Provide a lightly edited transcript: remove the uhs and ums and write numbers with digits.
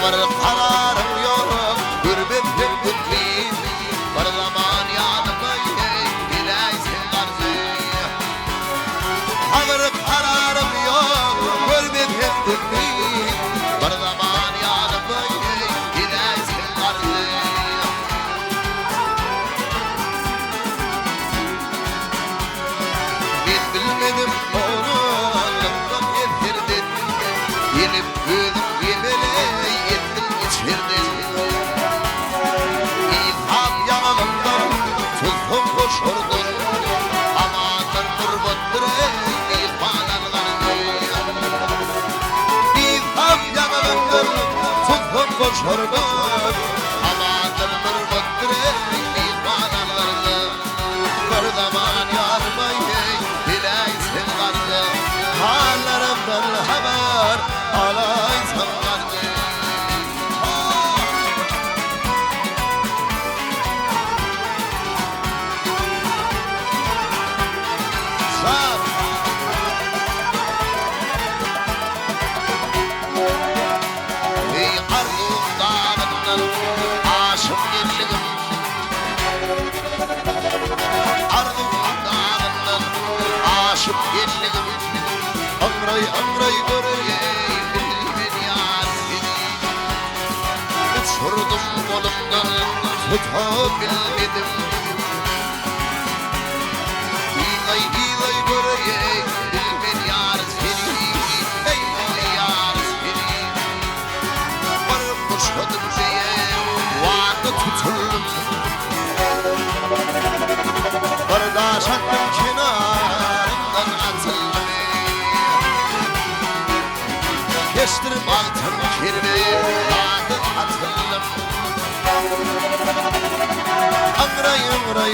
bir kararım yok, gürbet gürbetliğin. Bir zaman yanıma gideysin karşı. Bir kararım yok, gürbet gürbetliğin. Bir zaman yanıma gideysin karşı. Ben bilmedim onu alımdan getirdin. Yenip büyüdüm yemele ettim içirdin. İlham yanımdan tuzum koşurdun. Amanın kurbattır ey ilhanlarını. İlham yanımdan tuzum koşurdun. Amanın kurbattır ey ilhanlarını. Bir zaman yarmayı bileysin karşı. Hallerimden haber alaysın karşı. Sağ ey Argun dağından aşık yerliğim. Argun dağından aşık yerliğim. Amray amray göreyim bilmin yar seni. Uçurdum kolumdan tutabilmedim. Hilay hilay göreyim bilmin yar seni. Ey yar seni. Varıp koşmadım diye vardı tutuldum. Bardaş hakkım kenarından atıldım. Geçtirip altın kirveyi vardı atıldım. Angray angray